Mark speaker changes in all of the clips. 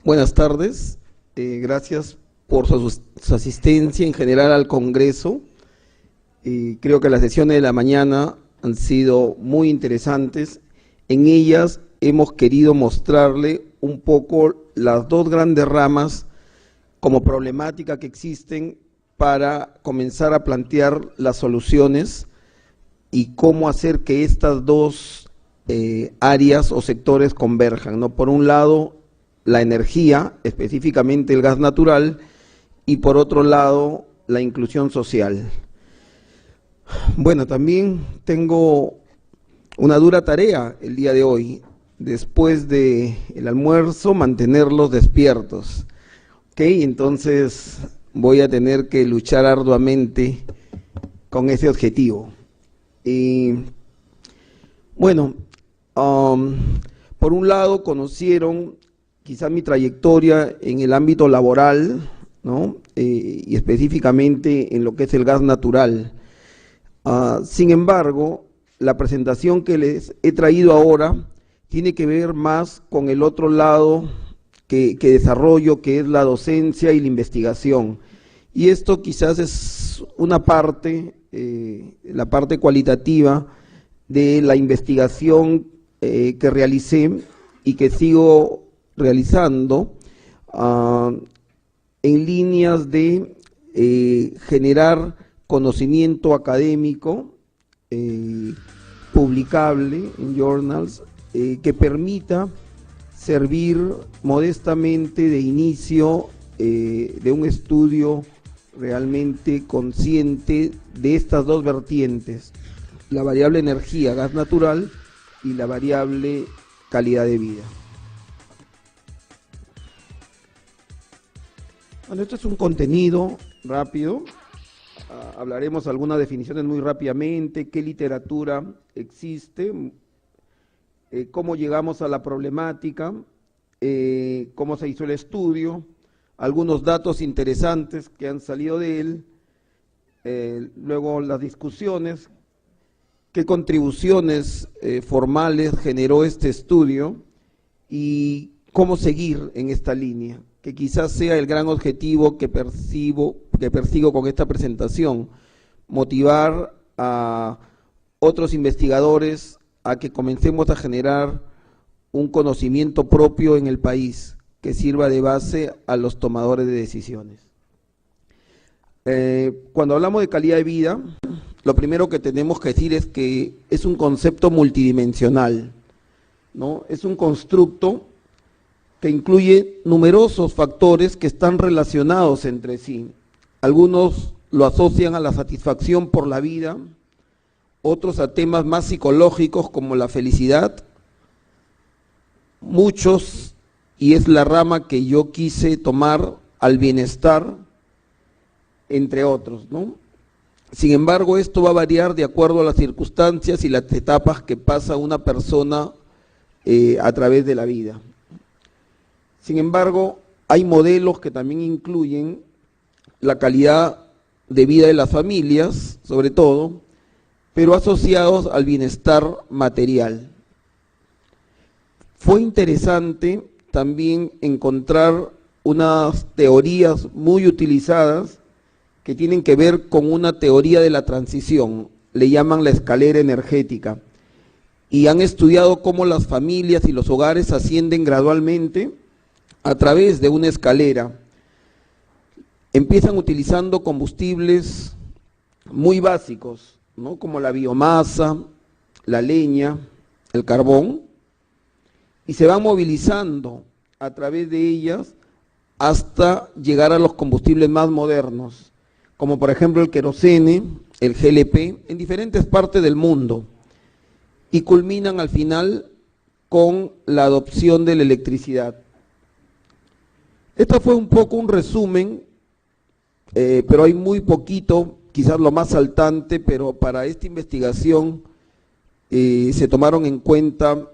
Speaker 1: Buenas tardes, gracias por su asistencia en general al Congreso. Creo que las sesiones de la mañana han sido muy interesantes. En ellas hemos querido mostrarle un poco las dos grandes ramas como problemática que existen para comenzar a plantear las soluciones y cómo hacer que estas dos áreas o sectores converjan, ¿no? Por un lado, la energía, específicamente el gas natural, y por otro lado, la inclusión social. Bueno, también tengo una dura tarea el día de hoy, después del almuerzo, mantenerlos despiertos. ¿Ok? Entonces voy a tener que luchar arduamente con ese objetivo. Bueno, por un lado conocieron quizá mi trayectoria en el ámbito laboral, ¿no? Y específicamente en lo que es el gas natural. Sin embargo, la presentación que les he traído ahora tiene que ver más con el otro lado que desarrollo, que es la docencia y la investigación. Y esto quizás es una parte, la parte cualitativa de la investigación que realicé y que sigo realizando en líneas de generar conocimiento académico publicable en journals que permita servir modestamente de inicio de un estudio realmente consciente de estas dos vertientes, la variable energía, gas natural, y la variable calidad de vida. Bueno, esto es un contenido rápido. Hablaremos algunas definiciones muy rápidamente, qué literatura existe, cómo llegamos a la problemática, cómo se hizo el estudio, algunos datos interesantes que han salido de él, luego las discusiones, qué contribuciones formales generó este estudio y cómo seguir en esta línea, que quizás sea el gran objetivo que persigo con esta presentación, motivar a otros investigadores a que comencemos a generar un conocimiento propio en el país que sirva de base a los tomadores de decisiones. Cuando hablamos de calidad de vida, lo primero que tenemos que decir es que es un concepto multidimensional, ¿no? Es un constructo que incluye numerosos factores que están relacionados entre sí. Algunos lo asocian a la satisfacción por la vida, otros a temas más psicológicos como la felicidad, muchos, y es la rama que yo quise tomar, al bienestar, entre otros, ¿no? Sin embargo, esto va a variar de acuerdo a las circunstancias y las etapas que pasa una persona a través de la vida. Sin embargo, hay modelos que también incluyen la calidad de vida de las familias, sobre todo, pero asociados al bienestar material. Fue interesante también encontrar unas teorías muy utilizadas que tienen que ver con una teoría de la transición, le llaman la escalera energética, y han estudiado cómo las familias y los hogares ascienden gradualmente a través de una escalera. Empiezan utilizando combustibles muy básicos, ¿no? Como la biomasa, la leña, el carbón, y se van movilizando a través de ellas hasta llegar a los combustibles más modernos, como por ejemplo el querosene, el GLP, en diferentes partes del mundo, y culminan al final con la adopción de la electricidad. Esto fue un poco un resumen, pero hay muy poquito, quizás lo más saltante, pero para esta investigación se tomaron en cuenta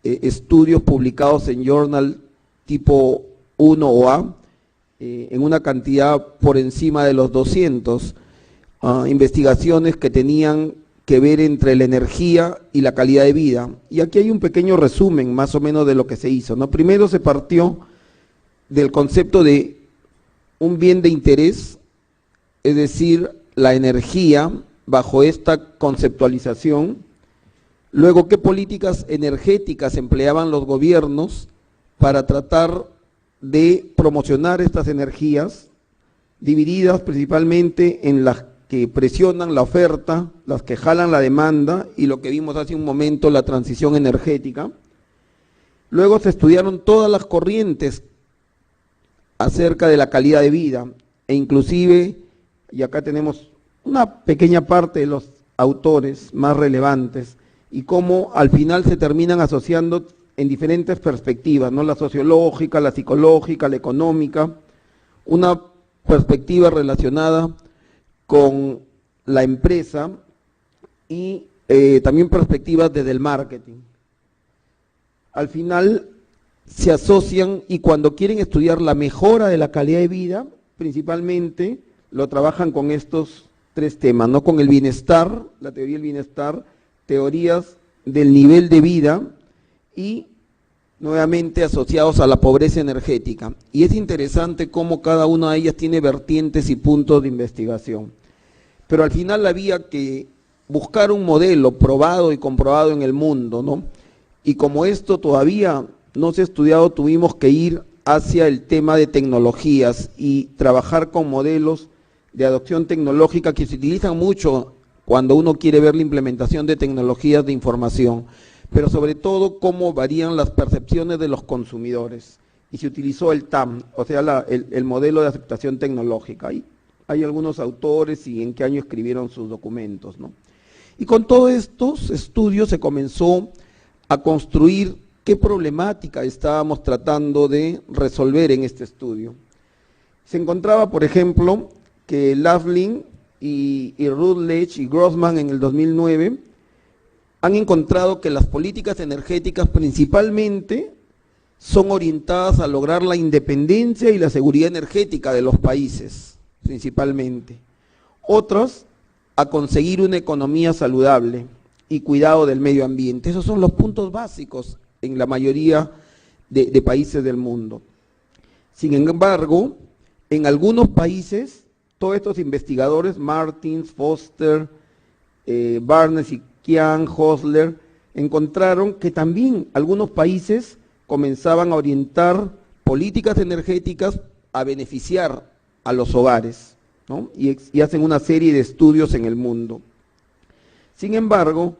Speaker 1: estudios publicados en journal tipo 1 o A, en una cantidad por encima de los 200, investigaciones que tenían que ver entre la energía y la calidad de vida. Y aquí hay un pequeño resumen más o menos de lo que se hizo, ¿no? Primero se partió del concepto de un bien de interés, es decir, la energía bajo esta conceptualización. Luego, ¿qué políticas energéticas empleaban los gobiernos para tratar de promocionar estas energías, divididas principalmente en las que presionan la oferta, las que jalan la demanda y lo que vimos hace un momento, la transición energética? Luego se estudiaron todas las corrientes acerca de la calidad de vida e inclusive, y acá tenemos una pequeña parte de los autores más relevantes, y cómo al final se terminan asociando en diferentes perspectivas, ¿no? La sociológica, la psicológica, la económica, una perspectiva relacionada con la empresa y también perspectivas desde el marketing. Al final se asocian y cuando quieren estudiar la mejora de la calidad de vida, principalmente lo trabajan con estos tres temas, ¿no? Con el bienestar, la teoría del bienestar, teorías del nivel de vida y nuevamente asociados a la pobreza energética. Y es interesante cómo cada una de ellas tiene vertientes y puntos de investigación. Pero al final había que buscar un modelo probado y comprobado en el mundo, ¿no? Y como esto todavía no se ha estudiado, tuvimos que ir hacia el tema de tecnologías y trabajar con modelos de adopción tecnológica que se utilizan mucho cuando uno quiere ver la implementación de tecnologías de información, pero sobre todo cómo varían las percepciones de los consumidores. Y se utilizó el TAM, o sea, el modelo de aceptación tecnológica. Hay algunos autores y en qué año escribieron sus documentos, ¿no? Y con todos estos estudios se comenzó a construir qué problemática estábamos tratando de resolver en este estudio. Se encontraba, por ejemplo, que Laughlin y Rutledge y Grossman en el 2009 han encontrado que las políticas energéticas principalmente son orientadas a lograr la independencia y la seguridad energética de los países, principalmente. Otras, a conseguir una economía saludable y cuidado del medio ambiente. Esos son los puntos básicos en la mayoría de países del mundo. Sin embargo, en algunos países, todos estos investigadores, Martins, Foster, Barnes y Kian, Hosler, encontraron que también algunos países comenzaban a orientar políticas energéticas a beneficiar a los hogares, ¿no? Y hacen una serie de estudios en el mundo. Sin embargo,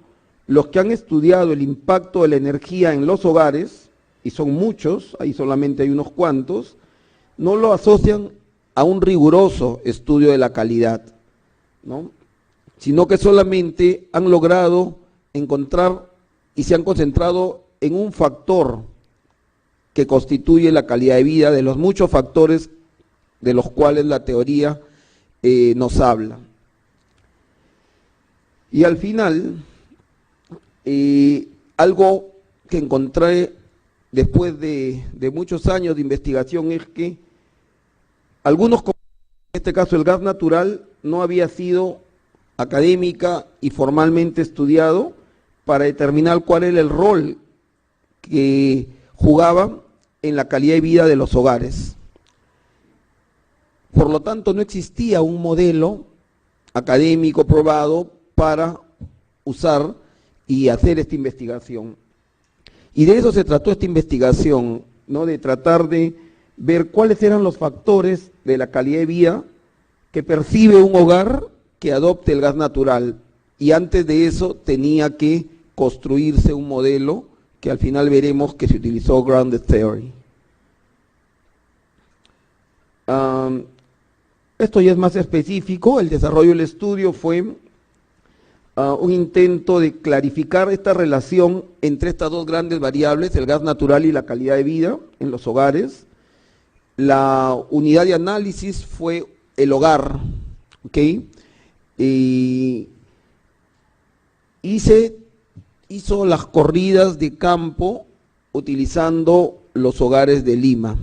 Speaker 1: los que han estudiado el impacto de la energía en los hogares, y son muchos, ahí solamente hay unos cuantos, no lo asocian a un riguroso estudio de la calidad, ¿no? Sino que solamente han logrado encontrar y se han concentrado en un factor que constituye la calidad de vida de los muchos factores de los cuales la teoría nos habla. Y al final, algo que encontré después de muchos años de investigación es que algunos, en este caso el gas natural, no había sido académica y formalmente estudiado para determinar cuál era el rol que jugaba en la calidad de vida de los hogares. Por lo tanto, no existía un modelo académico probado para usar y hacer esta investigación. Y de eso se trató esta investigación, ¿no? De tratar de ver cuáles eran los factores de la calidad de vida que percibe un hogar que adopte el gas natural. Y antes de eso tenía que construirse un modelo que al final veremos que se utilizó Grounded Theory. Esto ya es más específico. El desarrollo del estudio fue un intento de clarificar esta relación entre estas dos grandes variables, el gas natural y la calidad de vida en los hogares. La unidad de análisis fue el hogar, ¿ok? Y se hizo las corridas de campo utilizando los hogares de Lima.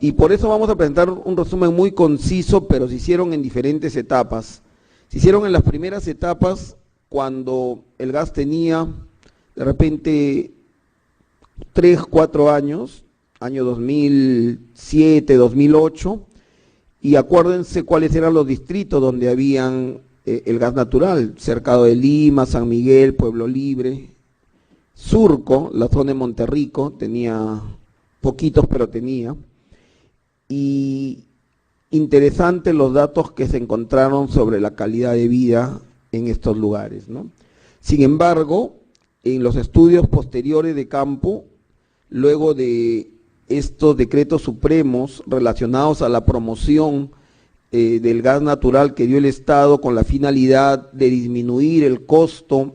Speaker 1: Y por eso vamos a presentar un resumen muy conciso, pero se hicieron en diferentes etapas. Se hicieron en las primeras etapas cuando el gas tenía de repente 3, 4 años, año 2007, 2008, y acuérdense cuáles eran los distritos donde habían el gas natural: Cercado de Lima, San Miguel, Pueblo Libre, Surco, la zona de Monterrico, tenía poquitos pero tenía, y interesantes los datos que se encontraron sobre la calidad de vida en estos lugares, ¿no? Sin embargo, en los estudios posteriores de campo, luego de estos decretos supremos relacionados a la promoción del gas natural que dio el Estado con la finalidad de disminuir el costo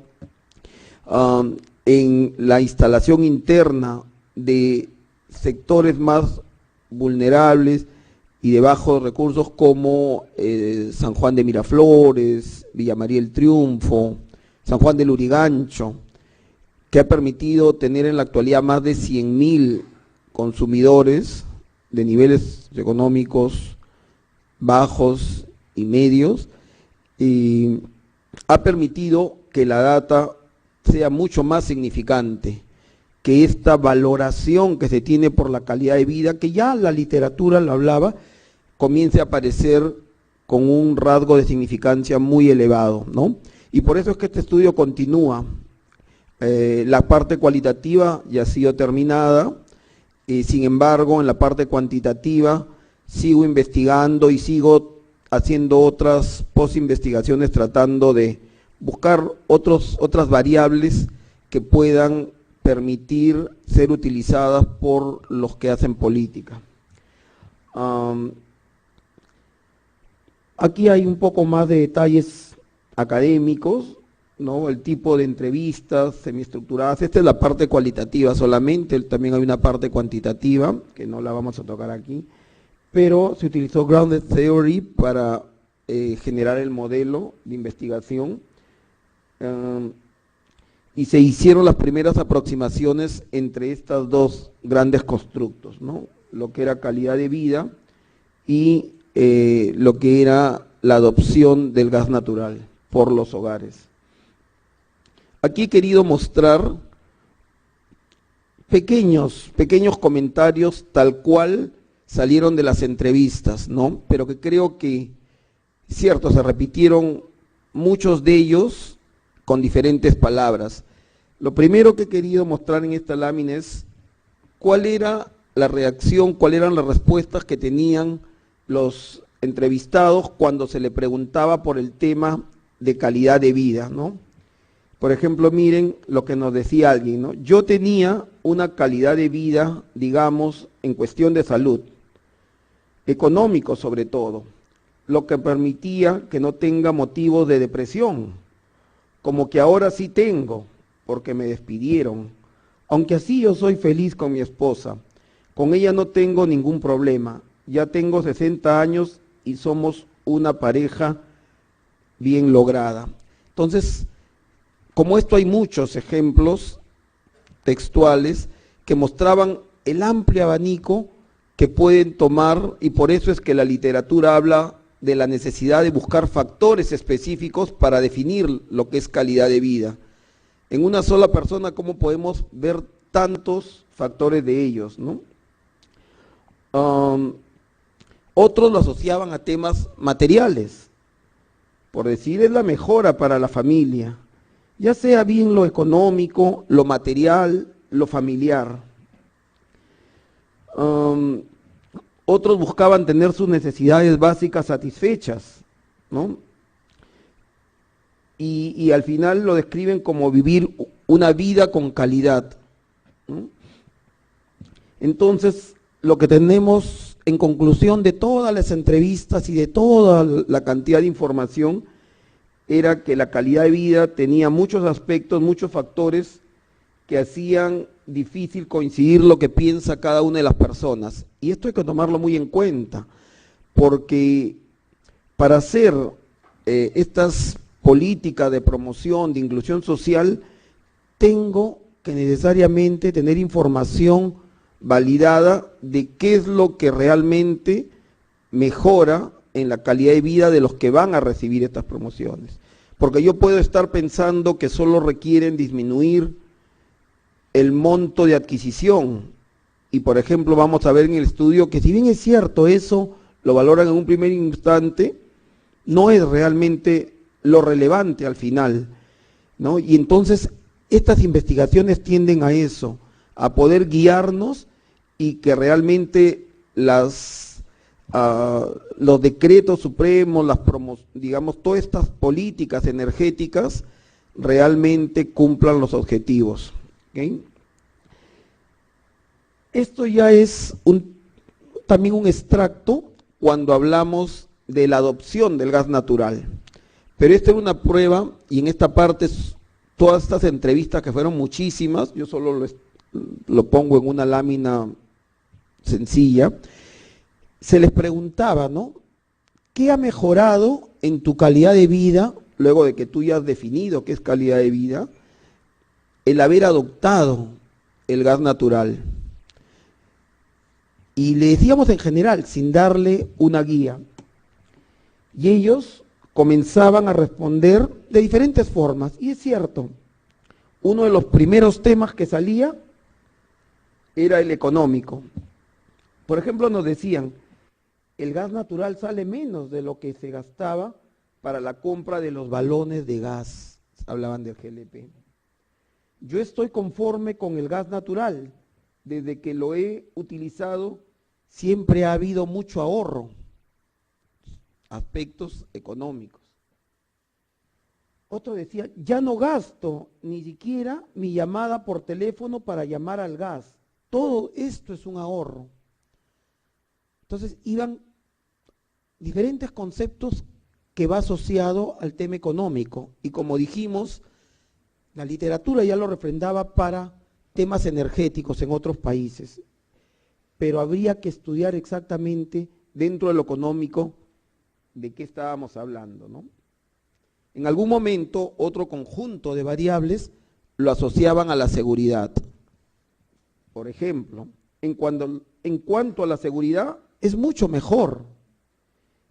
Speaker 1: en la instalación interna de sectores más vulnerables y de bajos recursos como San Juan de Miraflores, Villa María del Triunfo, San Juan del Lurigancho, que ha permitido tener en la actualidad más de 100.000 consumidores de niveles económicos bajos y medios, y ha permitido que la data sea mucho más significante, que esta valoración que se tiene por la calidad de vida, que ya la literatura lo hablaba, comience a aparecer con un rasgo de significancia muy elevado, ¿no? Y por eso es que este estudio continúa. La parte cualitativa ya ha sido terminada, sin embargo, en la parte cuantitativa sigo investigando y sigo haciendo otras post-investigaciones tratando de buscar otras variables que puedan permitir ser utilizadas por los que hacen política. Aquí hay un poco más de detalles académicos, ¿no? El tipo de entrevistas semiestructuradas. Esta es la parte cualitativa solamente, también hay una parte cuantitativa, que no la vamos a tocar aquí, pero se utilizó Grounded Theory para generar el modelo de investigación, y se hicieron las primeras aproximaciones entre estos dos grandes constructos, ¿no? Lo que era calidad de vida y lo que era la adopción del gas natural por los hogares. Aquí he querido mostrar pequeños comentarios tal cual salieron de las entrevistas, ¿no? Pero que creo que, cierto, se repitieron muchos de ellos con diferentes palabras. Lo primero que he querido mostrar en esta lámina es cuál era la reacción, cuáles eran las respuestas que tenían los entrevistados cuando se le preguntaba por el tema de calidad de vida, ¿no? Por ejemplo, miren lo que nos decía alguien, ¿no? Yo tenía una calidad de vida, digamos, en cuestión de salud, económico sobre todo, lo que permitía que no tenga motivos de depresión, como que ahora sí tengo, porque me despidieron. Aunque así yo soy feliz con mi esposa, con ella no tengo ningún problema, ya tengo 60 años y somos una pareja bien lograda. Entonces, como esto hay muchos ejemplos textuales que mostraban el amplio abanico que pueden tomar, y por eso es que la literatura habla de la necesidad de buscar factores específicos para definir lo que es calidad de vida. En una sola persona, ¿cómo podemos ver tantos factores de ellos, ¿no? Otros lo asociaban a temas materiales, por decir, es la mejora para la familia, ya sea bien lo económico, lo material, lo familiar. Otros buscaban tener sus necesidades básicas satisfechas, ¿no? Y al final lo describen como vivir una vida con calidad, ¿no? Entonces, lo que tenemos en conclusión de todas las entrevistas y de toda la cantidad de información era que la calidad de vida tenía muchos aspectos, muchos factores que hacían difícil coincidir lo que piensa cada una de las personas. Y esto hay que tomarlo muy en cuenta, porque para hacer estas políticas de promoción, de inclusión social, tengo que necesariamente tener información validada de qué es lo que realmente mejora en la calidad de vida de los que van a recibir estas promociones. Porque yo puedo estar pensando que solo requieren disminuir el monto de adquisición, y por ejemplo vamos a ver en el estudio que si bien es cierto eso, lo valoran en un primer instante, no es realmente lo relevante al final, ¿no? Y entonces estas investigaciones tienden a eso, a poder guiarnos y que realmente los decretos supremos, digamos, todas estas políticas energéticas realmente cumplan los objetivos. ¿Okay? Esto ya es también un extracto cuando hablamos de la adopción del gas natural. Pero esta es una prueba, y en esta parte, todas estas entrevistas que fueron muchísimas, yo solo lo pongo en una lámina sencilla, se les preguntaba, ¿no? ¿Qué ha mejorado en tu calidad de vida, luego de que tú ya has definido qué es calidad de vida, el haber adoptado el gas natural? Y le decíamos en general, sin darle una guía. Y ellos comenzaban a responder de diferentes formas. Y es cierto, uno de los primeros temas que salía era el económico. Por ejemplo, nos decían, el gas natural sale menos de lo que se gastaba para la compra de los balones de gas. Hablaban del GLP. Yo estoy conforme con el gas natural. Desde que lo he utilizado, siempre ha habido mucho ahorro. Aspectos económicos. Otro decía, ya no gasto ni siquiera mi llamada por teléfono para llamar al gas. Todo esto es un ahorro. Entonces iban diferentes conceptos que va asociado al tema económico. Y como dijimos, la literatura ya lo refrendaba para temas energéticos en otros países. Pero habría que estudiar exactamente dentro de lo económico de qué estábamos hablando, ¿no? En algún momento, otro conjunto de variables lo asociaban a la seguridad. Por ejemplo, en cuanto a la seguridad, es mucho mejor.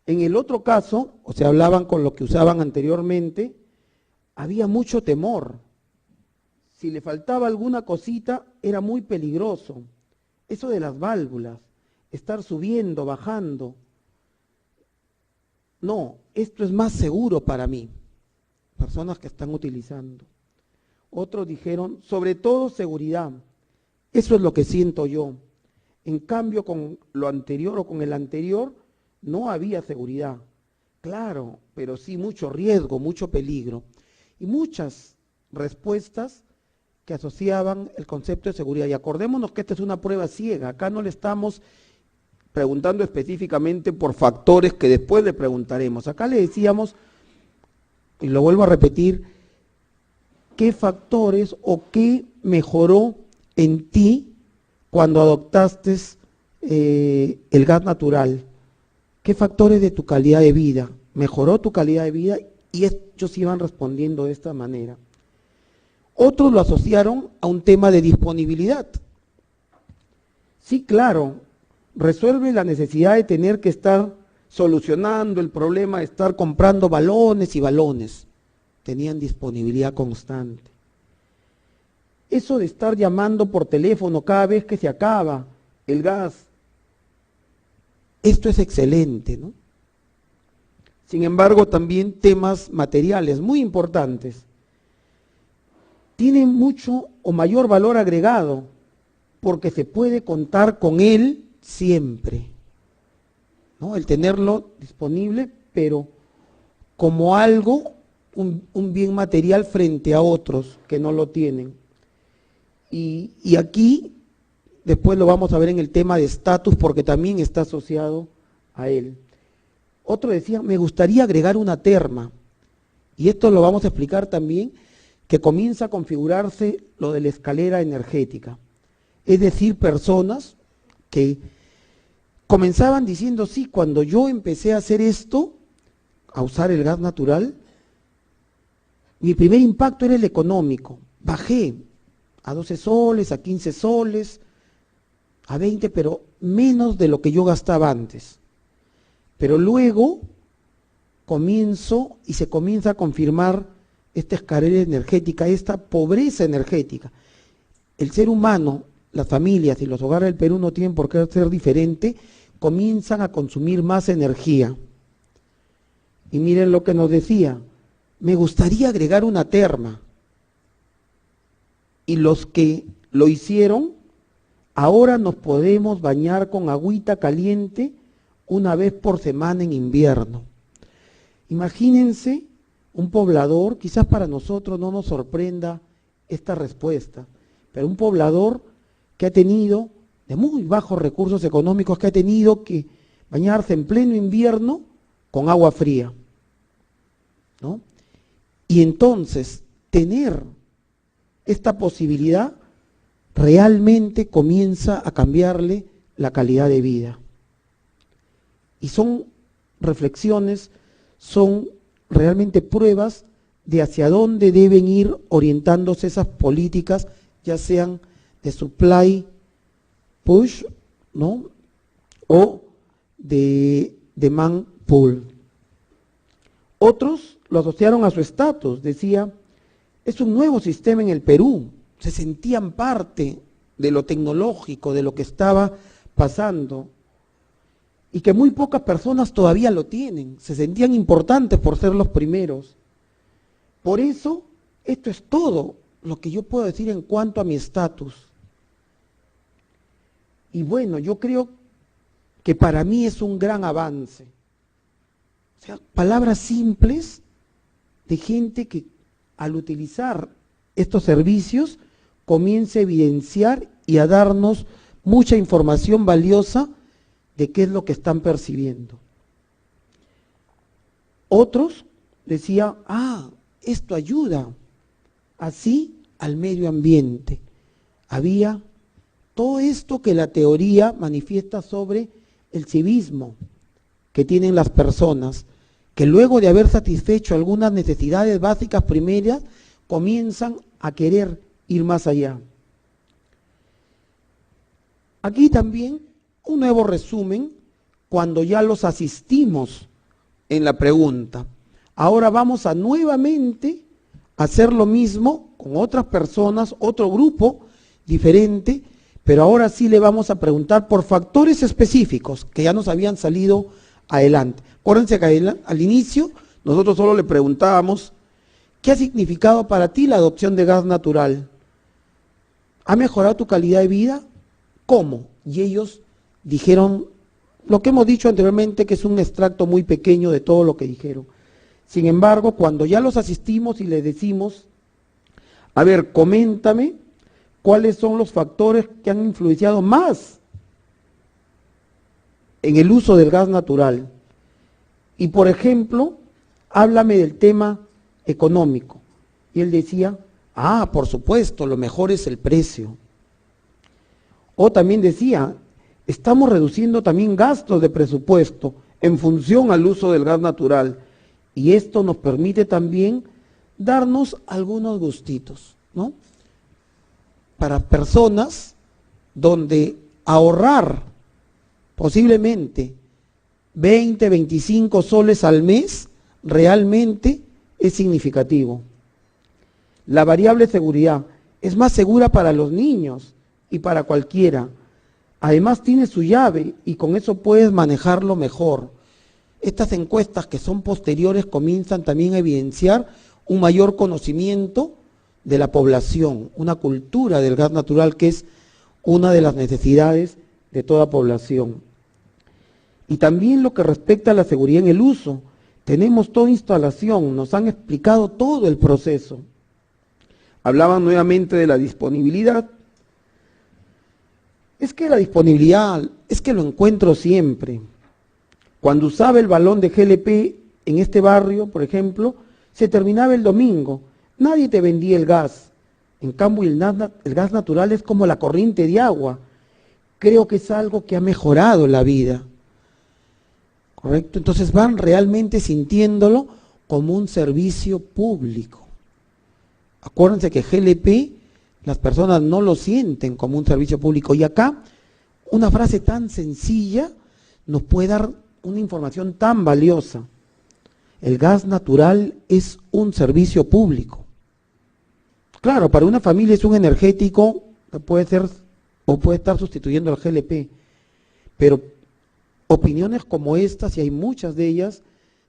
Speaker 1: En el otro caso, o sea, hablaban con lo que usaban anteriormente, había mucho temor. Si le faltaba alguna cosita, era muy peligroso. Eso de las válvulas, estar subiendo, bajando. No, esto es más seguro para mí. Personas que están utilizando. Otros dijeron, sobre todo seguridad. Eso es lo que siento yo. En cambio, con lo anterior o con el anterior, no había seguridad. Claro, pero sí mucho riesgo, mucho peligro. Y muchas respuestas que asociaban el concepto de seguridad. Y acordémonos que esta es una prueba ciega. Acá no le estamos preguntando específicamente por factores que después le preguntaremos. Acá le decíamos, y lo vuelvo a repetir, qué factores o qué mejoró en ti cuando adoptaste el gas natural. ¿Qué factores de tu calidad de vida? ¿Mejoró tu calidad de vida? Y ellos iban respondiendo de esta manera. Otros lo asociaron a un tema de disponibilidad. Sí, claro, resuelve la necesidad de tener que estar solucionando el problema de estar comprando balones y balones. Tenían disponibilidad constante. Eso de estar llamando por teléfono cada vez que se acaba el gas, esto es excelente, ¿no? Sin embargo, también temas materiales muy importantes. Tienen mucho o mayor valor agregado porque se puede contar con él siempre, ¿no? El tenerlo disponible, pero como algo, un bien material frente a otros que no lo tienen. Y aquí, después lo vamos a ver en el tema de estatus, porque también está asociado a él. Otro decía, me gustaría agregar una terma, y esto lo vamos a explicar también, que comienza a configurarse lo de la escalera energética. Es decir, personas que comenzaban diciendo, sí, cuando yo empecé a hacer esto, a usar el gas natural, mi primer impacto era el económico. Bajé a 12 soles, a 15 soles, a 20, pero menos de lo que yo gastaba antes. Pero luego comienzo y se comienza a confirmar esta escalera energética, esta pobreza energética. El ser humano las familias y los hogares del Perú no tienen por qué ser diferente, comienzan a consumir más energía. Y miren lo que nos decía, me gustaría agregar una terma. Y los que lo hicieron, ahora nos podemos bañar con agüita caliente una vez por semana en invierno. Imagínense un poblador, quizás para nosotros no nos sorprenda esta respuesta, pero un poblador que ha tenido, de muy bajos recursos económicos, que ha tenido que bañarse en pleno invierno con agua fría, ¿no? Y entonces, tener esta posibilidad realmente comienza a cambiarle la calidad de vida. Y son reflexiones, son realmente pruebas de hacia dónde deben ir orientándose esas políticas, ya sean de supply push, ¿no? O de demand pull. Otros lo asociaron a su estatus, decía, es un nuevo sistema en el Perú, se sentían parte de lo tecnológico, de lo que estaba pasando, y que muy pocas personas todavía lo tienen, se sentían importantes por ser los primeros. Por eso, esto es todo lo que yo puedo decir en cuanto a mi estatus. Y bueno, yo creo que para mí es un gran avance. O sea, palabras simples de gente que al utilizar estos servicios comienza a evidenciar y a darnos mucha información valiosa de qué es lo que están percibiendo. Otros decían, esto ayuda así al medio ambiente. Había todo esto que la teoría manifiesta sobre el civismo que tienen las personas, que luego de haber satisfecho algunas necesidades básicas primeras, comienzan a querer ir más allá. Aquí también un nuevo resumen cuando ya los asistimos en la pregunta. Ahora vamos a nuevamente hacer lo mismo con otras personas, otro grupo diferente, pero ahora sí le vamos a preguntar por factores específicos que ya nos habían salido adelante. Acuérdense que al inicio nosotros solo le preguntábamos, ¿qué ha significado para ti la adopción de gas natural? ¿Ha mejorado tu calidad de vida? ¿Cómo? Y ellos dijeron lo que hemos dicho anteriormente, que es un extracto muy pequeño de todo lo que dijeron. Sin embargo, cuando ya los asistimos y les decimos, a ver, coméntame cuáles son los factores que han influenciado más en el uso del gas natural. Y por ejemplo, háblame del tema económico. Y él decía, por supuesto, lo mejor es el precio. O también decía, estamos reduciendo también gastos de presupuesto en función al uso del gas natural. Y esto nos permite también darnos algunos gustitos, ¿no? Para personas donde ahorrar posiblemente 20, 25 soles al mes realmente es significativo. La variable seguridad es más segura para los niños y para cualquiera. Además tiene su llave y con eso puedes manejarlo mejor. Estas encuestas que son posteriores comienzan también a evidenciar un mayor conocimiento de la población, una cultura del gas natural que es una de las necesidades de toda población. Y también lo que respecta a la seguridad en el uso, tenemos toda instalación, nos han explicado todo el proceso. Hablaban nuevamente de la disponibilidad. Es que la disponibilidad, es que lo encuentro siempre. Cuando usaba el balón de GLP en este barrio, por ejemplo, se terminaba el domingo, nadie te vendía el gas. En cambio, el gas natural es como la corriente de agua. Creo que es algo que ha mejorado la vida. ¿Correcto? Entonces van realmente sintiéndolo como un servicio público. Acuérdense que GLP, las personas no lo sienten como un servicio público. Y acá, una frase tan sencilla nos puede dar una información tan valiosa. El gas natural es un servicio público. Claro, para una familia es un energético que puede ser o puede estar sustituyendo al GLP, pero opiniones como estas, y hay muchas de ellas,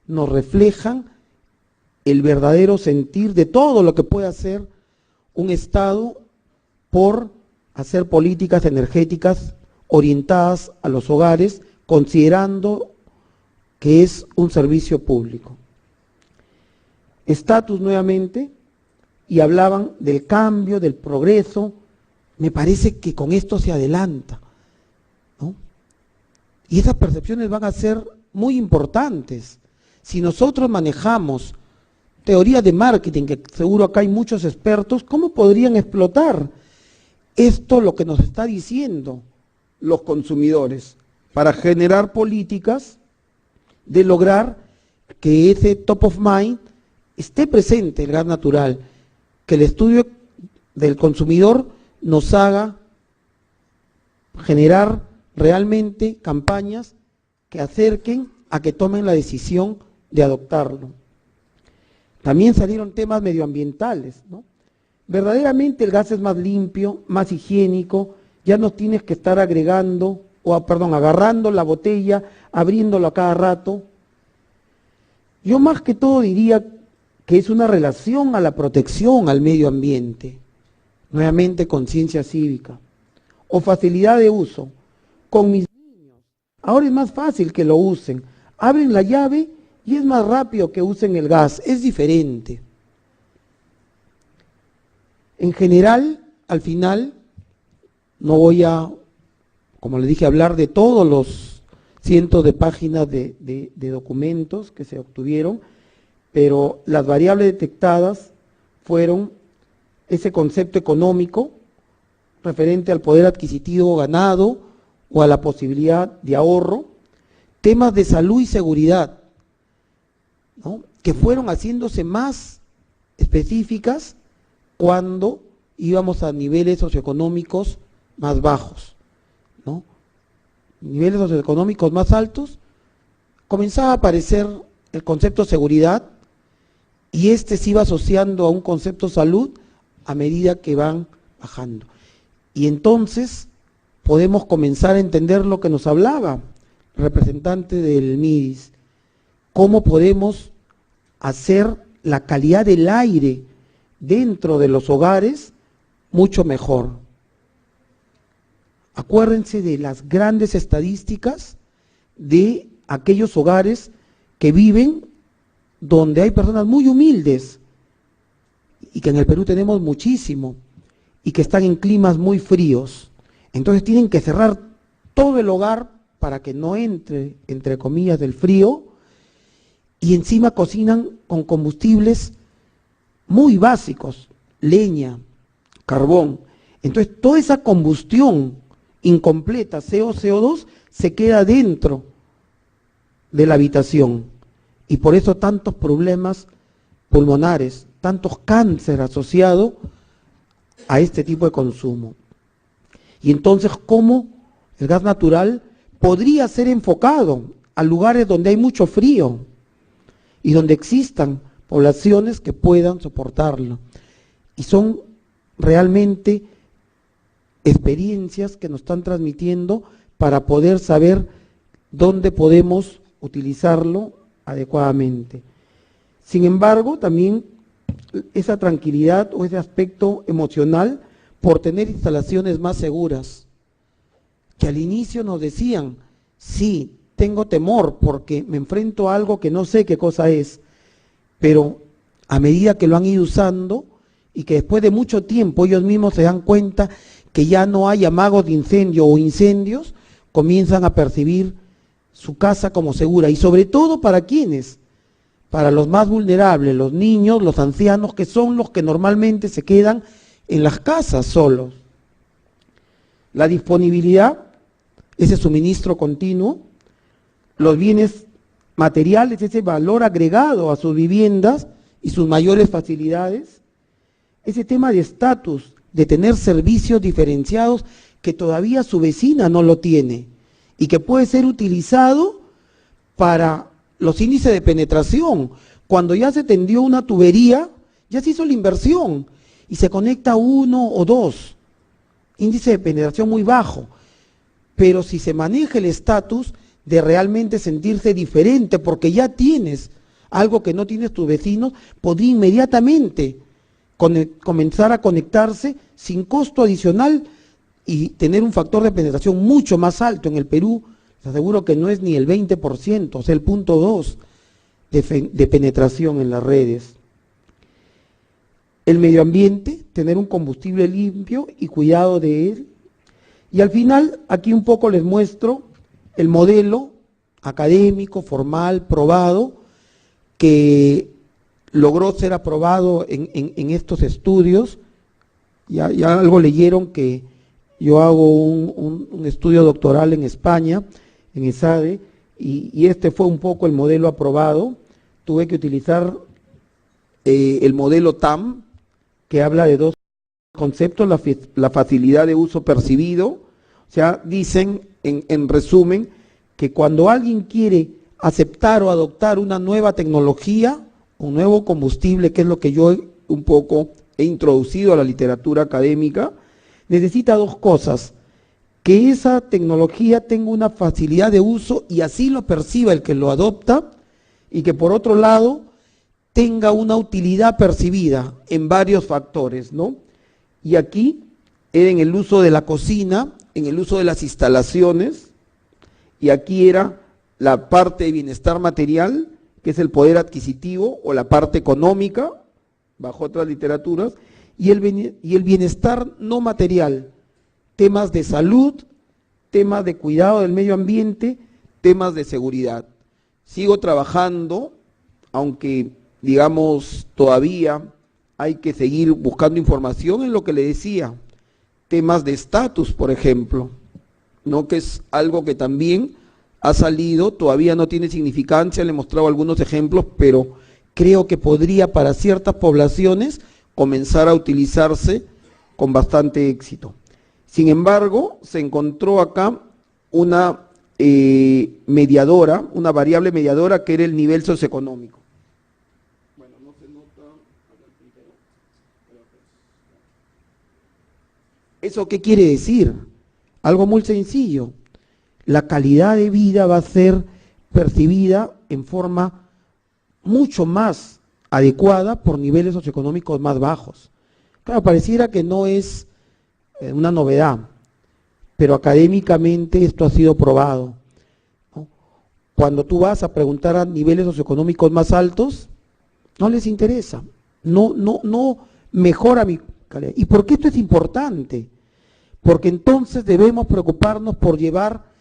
Speaker 1: nos reflejan el verdadero sentir de todo lo que puede hacer un Estado por hacer políticas energéticas orientadas a los hogares, considerando que es un servicio público. Estatus nuevamente, y hablaban del cambio, del progreso. Me parece que con esto se adelanta, ¿no? Y esas percepciones van a ser muy importantes. Si nosotros manejamos teorías de marketing, que seguro acá hay muchos expertos, ¿cómo podrían explotar esto, lo que nos está diciendo los consumidores, para generar políticas de lograr que ese top of mind esté presente el gas natural, que el estudio del consumidor nos haga generar realmente campañas que acerquen a que tomen la decisión de adoptarlo? También salieron temas medioambientales, ¿no? Verdaderamente el gas es más limpio, más higiénico, ya no tienes que estar agarrando la botella, abriéndolo a cada rato. Yo más que todo diría que es una relación a la protección al medio ambiente, nuevamente conciencia cívica, o facilidad de uso. Con mis niños, ahora es más fácil que lo usen, abren la llave y es más rápido que usen el gas, es diferente. En general, al final, no voy a, como les dije, hablar de todos los cientos de páginas de documentos que se obtuvieron, pero las variables detectadas fueron ese concepto económico referente al poder adquisitivo ganado o a la posibilidad de ahorro, temas de salud y seguridad, ¿no?, que fueron haciéndose más específicas cuando íbamos a niveles socioeconómicos más bajos, ¿no? Niveles socioeconómicos más altos, comenzaba a aparecer el concepto seguridad, y este se iba asociando a un concepto salud a medida que van bajando. Y entonces podemos comenzar a entender lo que nos hablaba el representante del MIDIS, cómo podemos hacer la calidad del aire dentro de los hogares mucho mejor. Acuérdense de las grandes estadísticas de aquellos hogares que viven donde hay personas muy humildes, y que en el Perú tenemos muchísimo, y que están en climas muy fríos. Entonces tienen que cerrar todo el hogar para que no entre, entre comillas, el frío, y encima cocinan con combustibles muy básicos, leña, carbón. Entonces toda esa combustión incompleta, CO2, se queda dentro de la habitación, y por eso tantos problemas pulmonares, tantos cáncer asociados a este tipo de consumo. Y entonces, ¿cómo el gas natural podría ser enfocado a lugares donde hay mucho frío y donde existan poblaciones que puedan soportarlo? Y son realmente experiencias que nos están transmitiendo para poder saber dónde podemos utilizarlo adecuadamente. Sin embargo, también esa tranquilidad o ese aspecto emocional por tener instalaciones más seguras, que al inicio nos decían, sí, tengo temor porque me enfrento a algo que no sé qué cosa es, pero a medida que lo han ido usando y que después de mucho tiempo ellos mismos se dan cuenta que ya no hay amagos de incendio o incendios, comienzan a percibir su casa como segura. Y sobre todo, ¿para quiénes? Para los más vulnerables, los niños, los ancianos, que son los que normalmente se quedan en las casas solos. La disponibilidad, ese suministro continuo, los bienes materiales, ese valor agregado a sus viviendas y sus mayores facilidades, ese tema de estatus, de tener servicios diferenciados que todavía su vecina no lo tiene y que puede ser utilizado para los índices de penetración. Cuando ya se tendió una tubería, ya se hizo la inversión y se conecta uno o dos.
Speaker 2: índice de penetración muy bajo, pero si se maneja el estatus de realmente sentirse diferente, porque ya tienes algo que no tienes tus vecinos, podría inmediatamente comenzar a conectarse sin costo adicional y tener un factor de penetración mucho más alto. En el Perú, les aseguro que no es ni el 20%, o sea, el 0.2% de penetración en las redes. El medio ambiente, tener un combustible limpio y cuidado de él. Y al final, aquí un poco les muestro el modelo académico, formal, probado, que logró ser aprobado en estos estudios. Ya algo leyeron que yo hago un estudio doctoral en España, en ESADE, y este fue un poco el modelo aprobado. Tuve que utilizar el modelo TAM, que habla de dos conceptos: la facilidad de uso percibido. O sea, dicen en resumen que cuando alguien quiere aceptar o adoptar una nueva tecnología, un nuevo combustible, que es lo que yo un poco he introducido a la literatura académica, necesita dos cosas: que esa tecnología tenga una facilidad de uso y así lo perciba el que lo adopta, y que por otro lado tenga una utilidad percibida en varios factores, ¿no? Y aquí, en el uso de la cocina, en el uso de las instalaciones, y aquí era la parte de bienestar material, que es el poder adquisitivo, o la parte económica, bajo otras literaturas, y el bienestar no material, temas de salud, temas de cuidado del medio ambiente, temas de seguridad. Sigo trabajando, aunque digamos todavía hay que seguir buscando información en lo que le decía, temas de estatus, por ejemplo, ¿no? Que es algo que también ha salido, todavía no tiene significancia, le he mostrado algunos ejemplos, pero creo que podría para ciertas poblaciones comenzar a utilizarse con bastante éxito. Sin embargo, se encontró acá una mediadora, una variable mediadora, que era el nivel socioeconómico. Bueno, no se nota. ¿Eso qué quiere decir? Algo muy sencillo. La calidad de vida va a ser percibida en forma mucho más adecuada por niveles socioeconómicos más bajos. Claro, pareciera que no es una novedad, pero académicamente esto ha sido probado, ¿no? Cuando tú vas a preguntar a niveles socioeconómicos más altos, no les interesa, no mejora mi calidad. ¿Y por qué esto es importante? Porque entonces debemos preocuparnos por llevar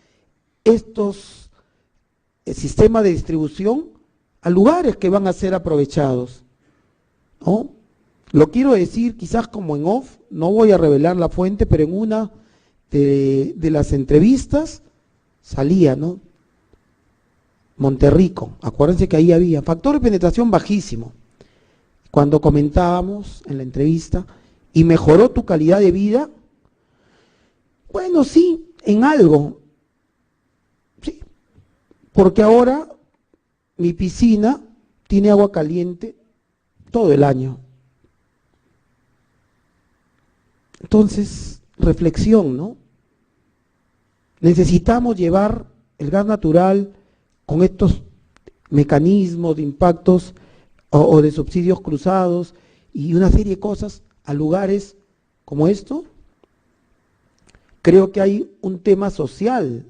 Speaker 2: estos sistemas de distribución a lugares que van a ser aprovechados, ¿no? Lo quiero decir quizás como en off, no voy a revelar la fuente, pero en una de las entrevistas salía, ¿no? Monterrico, acuérdense que ahí había factor de penetración bajísimo. Cuando comentábamos en la entrevista, ¿y mejoró tu calidad de vida? Bueno, sí, en algo, sí, porque ahora mi piscina tiene agua caliente todo el año. Entonces, reflexión, ¿no? Necesitamos llevar el gas natural con estos mecanismos de impactos o de subsidios cruzados y una serie de cosas a lugares como esto. Creo que hay un tema social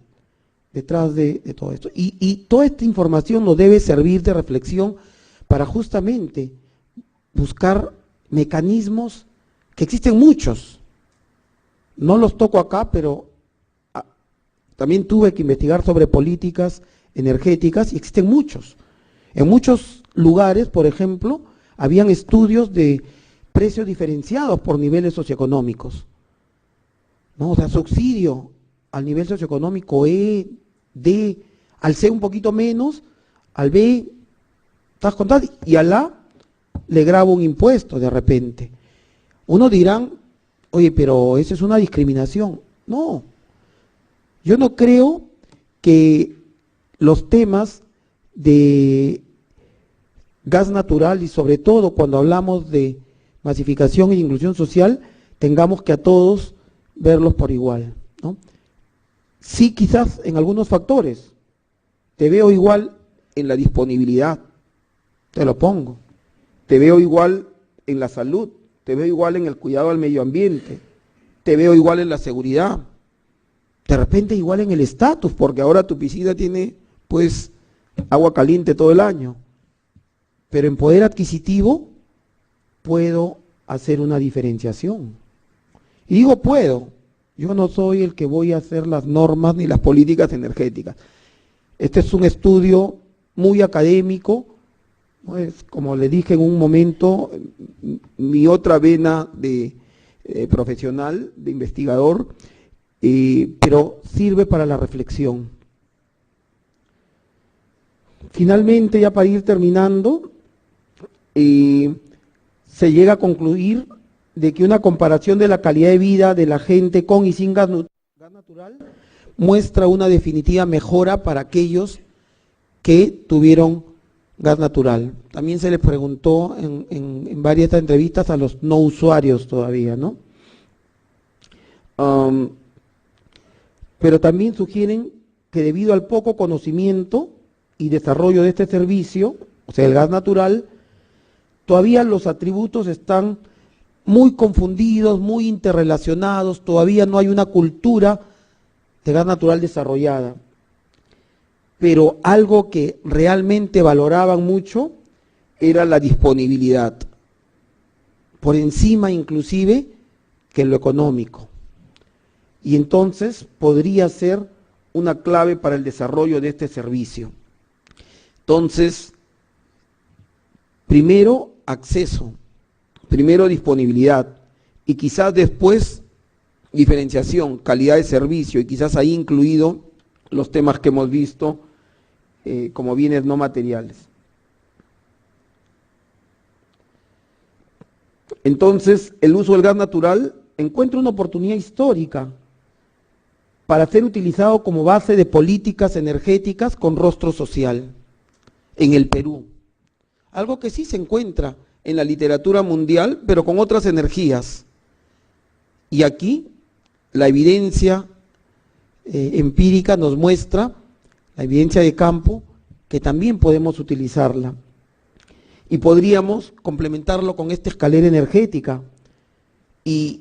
Speaker 2: detrás de todo esto. Y toda esta información nos debe servir de reflexión para justamente buscar mecanismos, que existen muchos. No los toco acá, pero también tuve que investigar sobre políticas energéticas y existen muchos. En muchos lugares, por ejemplo, habían estudios de precios diferenciados por niveles socioeconómicos, ¿no? O sea, subsidio al nivel socioeconómico E, D, al C un poquito menos, al B, ¿estás contando? Y al A le grabo un impuesto de repente. Unos dirán, oye, pero eso es una discriminación. No, yo no creo que los temas de gas natural y sobre todo cuando hablamos de masificación e inclusión social, tengamos que a todos verlos por igual, ¿no? Sí, quizás en algunos factores. Te veo igual
Speaker 1: En la disponibilidad,
Speaker 2: te lo pongo.
Speaker 1: te veo igual en la salud, te veo igual en el cuidado al medio ambiente, te veo igual en la seguridad,
Speaker 2: De repente igual en el estatus,
Speaker 1: porque ahora tu piscina tiene, pues, agua caliente todo el año.
Speaker 2: pero en poder adquisitivo puedo hacer una diferenciación. Y digo puedo, yo no soy el que voy a hacer las normas ni las políticas energéticas. Este es un estudio muy académico, pues, como le dije en un momento,
Speaker 1: Mi otra vena de profesional, de investigador,
Speaker 2: pero sirve para la reflexión. Finalmente, ya para ir terminando, se llega a concluir de que una comparación de la calidad de vida de la gente con y sin gas natural muestra una definitiva mejora para aquellos que tuvieron gas natural. También se les preguntó en varias entrevistas a los no usuarios todavía, ¿no? Pero también sugieren que debido al poco conocimiento y desarrollo de este servicio, o sea, el gas natural, todavía los atributos están muy confundidos, muy interrelacionados, todavía no hay una cultura de gas natural desarrollada. Pero algo que realmente valoraban mucho
Speaker 1: era la disponibilidad,
Speaker 2: por encima inclusive que lo económico. Y entonces podría ser una clave para el desarrollo de este servicio.
Speaker 1: Entonces,
Speaker 2: Primero, acceso.
Speaker 1: primero disponibilidad y quizás después diferenciación, calidad de servicio y quizás ahí incluido los temas que hemos visto como bienes no materiales. Entonces, el uso del gas natural
Speaker 2: Encuentra una oportunidad histórica para ser utilizado como base de políticas energéticas con rostro social en el Perú. Algo que sí se encuentra
Speaker 1: en la literatura mundial, pero con otras energías.
Speaker 2: y aquí la evidencia empírica nos muestra, la evidencia de campo, que también podemos utilizarla. Y podríamos complementarlo con esta escalera energética.
Speaker 1: Y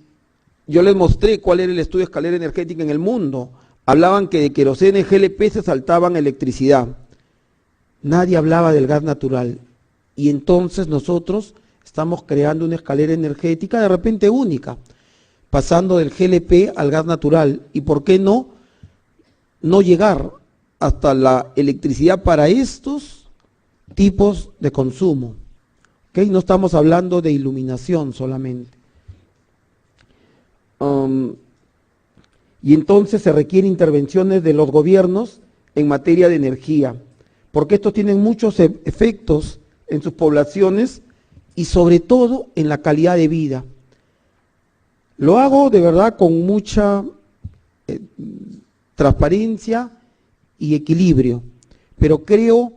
Speaker 1: yo les mostré cuál era el estudio de escalera energética en el mundo. Hablaban que de queroseno y GLP se saltaban electricidad.
Speaker 2: Nadie hablaba del gas natural. Y entonces nosotros estamos creando una escalera energética de repente única, pasando del GLP al gas natural. ¿Y por qué no llegar
Speaker 1: Hasta la electricidad para estos
Speaker 2: tipos de consumo? ¿Okay? No estamos hablando de iluminación solamente. Y entonces se requieren intervenciones de los gobiernos
Speaker 1: en materia de energía,
Speaker 2: porque estos tienen muchos efectos
Speaker 1: en sus poblaciones
Speaker 2: y sobre todo en la calidad de vida. Lo hago de verdad con mucha transparencia y equilibrio, pero creo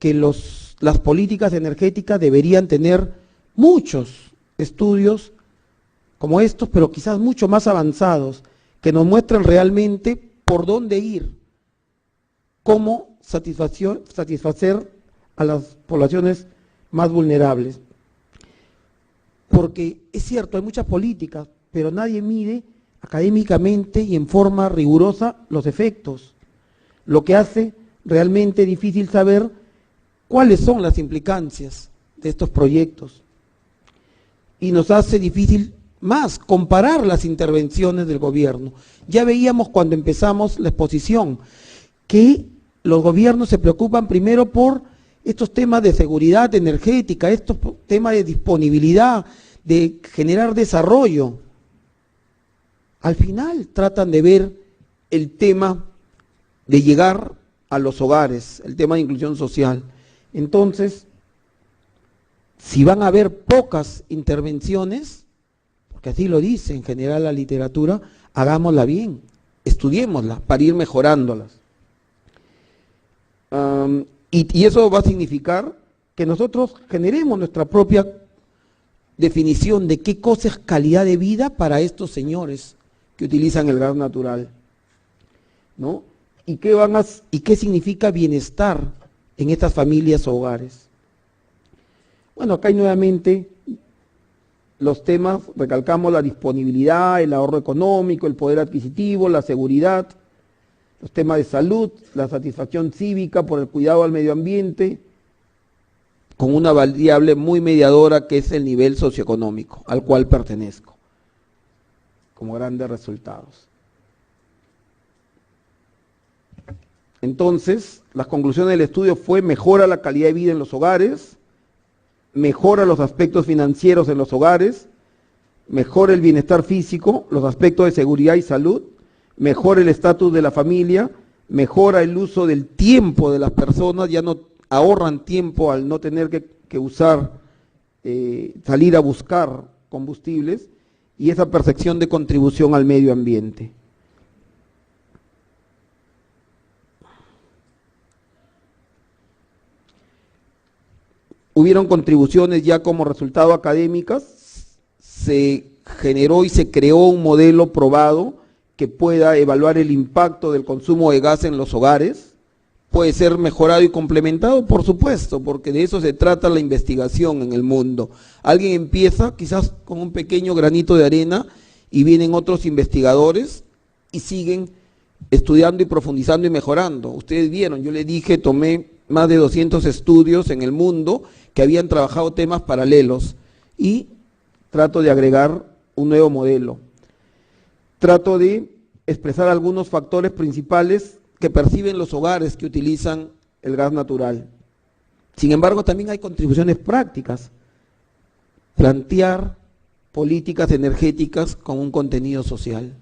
Speaker 2: que las políticas energéticas deberían tener muchos estudios como estos, pero quizás mucho más avanzados, que nos muestren realmente por dónde ir, cómo satisfacer a las poblaciones más vulnerables. Porque es cierto, hay muchas políticas, pero nadie mide académicamente y en forma rigurosa los efectos, lo que hace realmente difícil saber cuáles son las implicancias de estos proyectos. Y nos hace difícil más comparar las intervenciones del gobierno. Ya veíamos cuando empezamos la exposición que los gobiernos se preocupan primero por estos temas de seguridad energética, estos temas de disponibilidad, de generar desarrollo. Al final tratan de ver
Speaker 1: el tema de llegar a los hogares, el tema de inclusión social.
Speaker 2: Entonces, si van a haber pocas intervenciones, porque así lo dice en general la literatura, hagámosla bien,
Speaker 1: estudiémosla para ir mejorándolas. Y eso va a significar
Speaker 2: que nosotros generemos nuestra propia definición de qué cosa es calidad de vida para estos señores, que utilizan el gas natural, ¿no? ¿Y qué significa bienestar en estas familias o hogares? Bueno, acá hay nuevamente los temas, recalcamos la disponibilidad, el ahorro económico, el poder adquisitivo, la seguridad, los temas de salud, la satisfacción cívica por el cuidado al medio ambiente, con una variable muy mediadora que es el nivel socioeconómico al cual pertenezco, como grandes resultados. Entonces, las conclusiones del estudio fue: mejora la calidad de vida en los hogares, mejora los aspectos financieros en los hogares, mejora el bienestar físico, los aspectos de seguridad y salud, mejora el estatus de la familia, mejora el uso del tiempo de las personas, ya no ahorran tiempo al no tener que usar, salir a buscar combustibles, y esa percepción de contribución al medio ambiente. Hubieron contribuciones ya como resultado académicas, se generó y se creó un modelo probado que pueda evaluar el impacto del consumo de gas en los hogares. Puede ser mejorado y complementado, por supuesto, porque de eso se trata la investigación en el mundo. Alguien empieza quizás con un pequeño granito de arena y vienen otros investigadores y siguen estudiando y profundizando y mejorando. Ustedes vieron, yo les dije, tomé más de 200 estudios en el mundo que habían trabajado temas paralelos y trato de agregar un nuevo modelo. Trato de expresar algunos factores principales que perciben los hogares que utilizan el gas natural. Sin embargo, también hay contribuciones prácticas. Plantear políticas energéticas con un contenido social.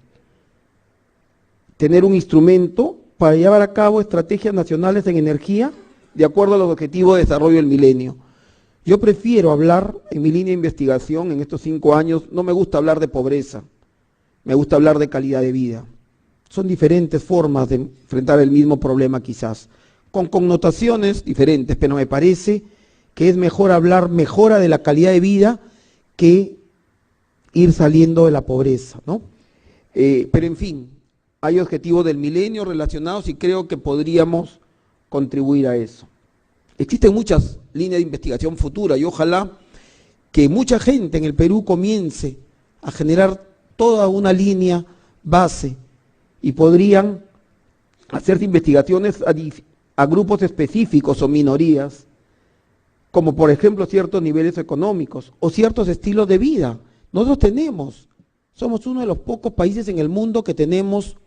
Speaker 2: Tener un instrumento para llevar a cabo estrategias nacionales en energía de acuerdo a los objetivos de desarrollo del milenio. Yo prefiero hablar, en mi línea de investigación, en estos 5 años, no me gusta hablar de pobreza, me gusta hablar de calidad de vida. Son diferentes formas de enfrentar el mismo problema quizás, con connotaciones diferentes, pero me parece que es mejor hablar mejora de la calidad de vida que ir saliendo de la pobreza, ¿no? Pero en fin, hay objetivos del milenio relacionados y creo que podríamos contribuir a eso. Existen muchas líneas de investigación futura y ojalá que mucha gente en el Perú comience a generar toda una línea base y podrían hacerse investigaciones a grupos específicos o minorías, como por ejemplo ciertos niveles económicos o ciertos estilos de vida. Nosotros somos uno de los pocos países en el mundo que tenemos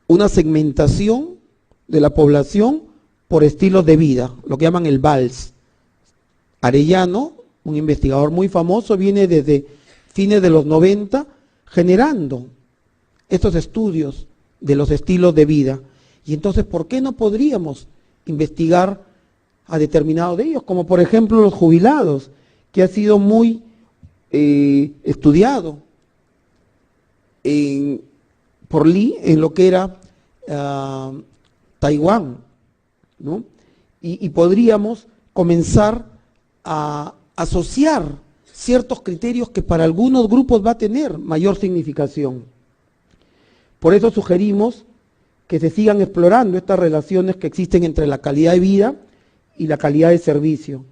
Speaker 2: una segmentación de la población por estilos de vida, lo que llaman el VALS. Arellano, un investigador muy famoso, viene desde fines de los 90 generando estos estudios de los estilos de vida. Y entonces, ¿por qué no podríamos investigar a determinados de ellos? Como por ejemplo los jubilados, que ha sido muy estudiado por Lee en lo que era Taiwán, ¿no? Y podríamos comenzar a asociar ciertos criterios que para algunos grupos va a tener mayor significación. Por eso sugerimos que se sigan explorando estas relaciones que existen entre la calidad de vida y la calidad de servicio,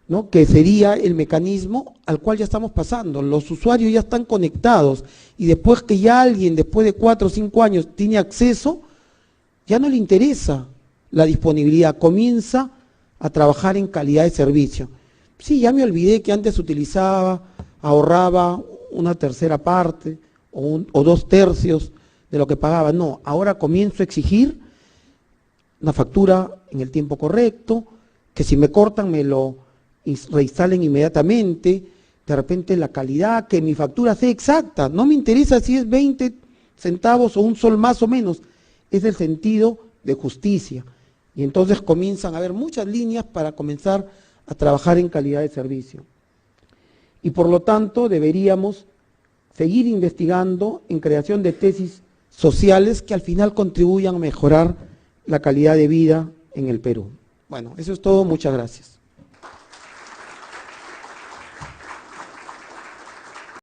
Speaker 2: ¿no? Que sería el mecanismo al cual ya estamos pasando. Los usuarios ya están conectados y después que ya alguien, después de 4 o 5 años, tiene acceso, ya no le interesa la disponibilidad, comienza a trabajar en calidad de servicio. Sí, ya me olvidé que antes ahorraba una tercera parte o 2/3 de lo que pagaba. No, ahora comienzo a exigir una factura en el tiempo correcto, que si me cortan me lo reinstalen inmediatamente, de repente la calidad, que mi factura sea exacta. No me interesa si es 20 centavos o un sol más o menos, es el sentido de justicia. Y entonces comienzan a haber muchas líneas para comenzar a trabajar en calidad de servicio. Y por lo tanto deberíamos seguir investigando en creación de tesis sociales que al final contribuyan a mejorar la calidad de vida en el Perú. Bueno, eso es todo, muchas gracias.